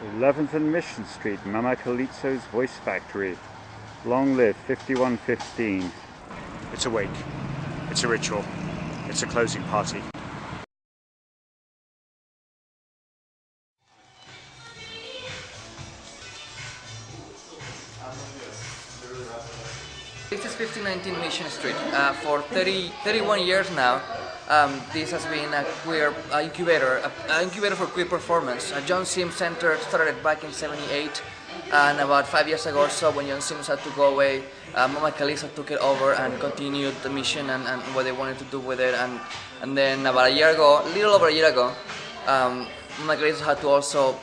11th and Mission Street, Mama Calitzo's Voice Factory. Long live 5115. It's a wake. It's a ritual. It's a closing party. This is 1519 Mission Street. For 31 years now, this has been a queer incubator, an incubator for queer performance. John Sims Center started back in '78, and about 5 years ago or so, when John Sims had to go away, Mama Calitzo took it over and continued the mission and what they wanted to do with it. And then about a year ago, a little over a year ago, Mama Calitzo had to also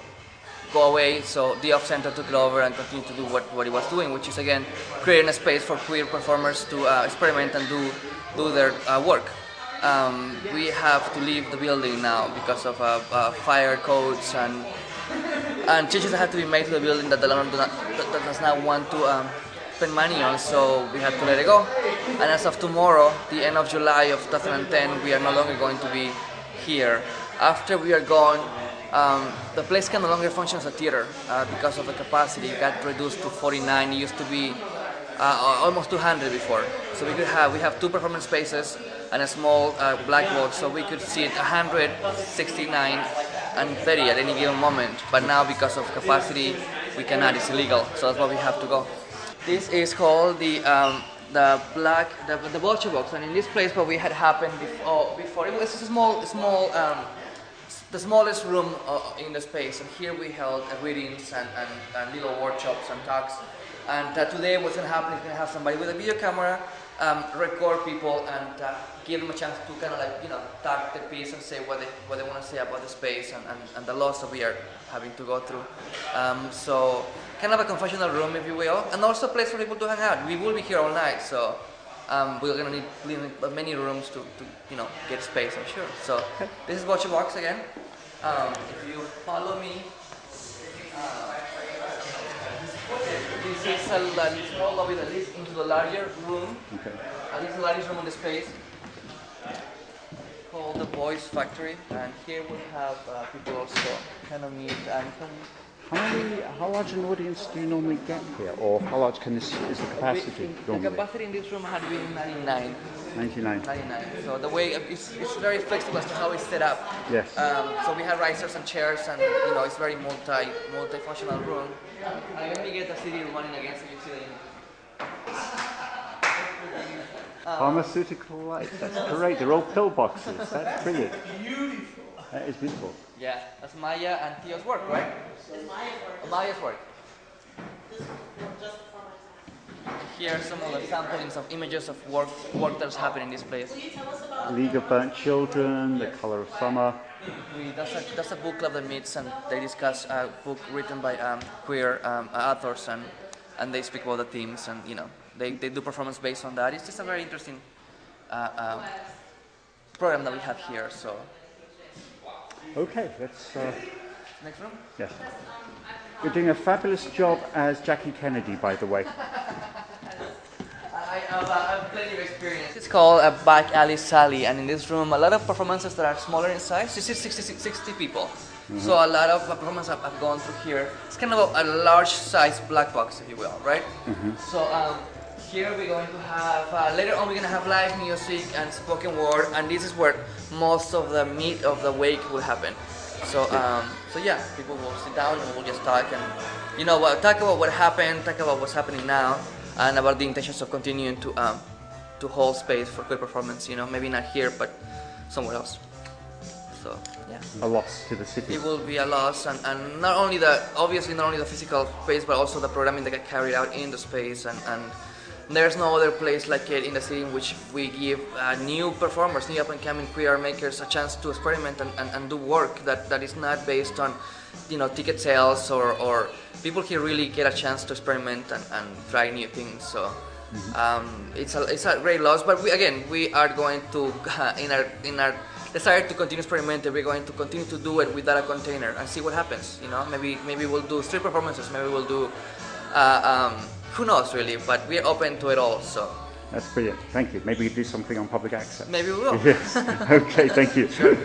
go away, so THEOFFCENTER took it over and continued to do what it was doing, which is again creating a space for queer performers to experiment and do their work. We have to leave the building now because of fire codes and changes that had to be made to the building that the landlord does not want to spend money on, so we had to let it go. And as of tomorrow, the end of July of 2010, we are no longer going to be here. After we are gone, the place can no longer function as a theater because of the capacity. It got reduced to 49. It used to be almost 200 before. So we have 2 performance spaces and a small blackboard, so we could seat 100, 69, and 30 at any given moment. But now, because of capacity, we cannot. It's illegal. So that's why we have to go. This is called the vulture box, and in this place, what we had happened before it was a small. The smallest room in the space, and here we held readings and little workshops and talks. And today what's going to happen is going to have somebody with a video camera record people and give them a chance to kind of like, talk their piece and say what they want to say about the space and the loss that we are having to go through. So kind of a confessional room, if you will, and also a place for people to hang out. We will be here all night, so we're going to need many rooms to get space, I'm sure. So this is Vulture Box again. If you follow me, this is a small lobby that leads into the larger room. Okay. This is the largest room in the space called the Voice Factory, and here we have people also kind of meet and How large an audience do you normally get here, or how large is the capacity? The capacity in this room had been 99. 99. So the way it's very flexible as to how it's set up. Yes. So we have risers and chairs, and it's very multi-functional room. And let me get the CD running again so you see the pharmaceutical light. That's great. They're all pill boxes. That's brilliant. Beautiful. That is beautiful. Yeah, that's Maya and Theo's work, right? It's Maya's work. Maya's work. This is just for myself. Here are some of the samplings of images of work that's happening in this place. Will you tell us about League of Burnt Children, The Color of Summer. That's a book club that meets and they discuss a book written by queer authors and they speak about the themes and they do performance based on that. It's just a very interesting program that we have here. So. Okay, let's... Next room? Yes. You're doing a fabulous job as Jackie Kennedy, by the way. I have plenty of experience. It's called a Back Alley Sally, and in this room, a lot of performances that are smaller in size. This is 60 people. Mm-hmm. So a lot of performances have gone through here. It's kind of a large size black box, if you will, right? Mm-hmm. So here we're going to have, later on we're going to have live music and spoken word, and this is where most of the meat of the wake will happen. So, so yeah, people will sit down and we'll just talk and, talk about what happened, talk about what's happening now, and about the intentions of continuing to hold space for queer performance. Maybe not here, but somewhere else. So, yeah. A loss to the city. It will be a loss, and obviously not only the physical space, but also the programming that get carried out in the space, and there's no other place like it in the city in which we give new performers, new up-and-coming queer makers a chance to experiment and do work that is not based on, ticket sales or people here really get a chance to experiment and try new things. So it's a great loss, but we are going to in our desire to continue experimenting, we're going to continue to do it without a container and see what happens. Maybe we'll do 3 performances, maybe we'll do. Who knows, really, but we're open to it all, so. That's brilliant. Thank you. Maybe we do something on public access. Maybe we will. Yes. Okay, thank you. Sure.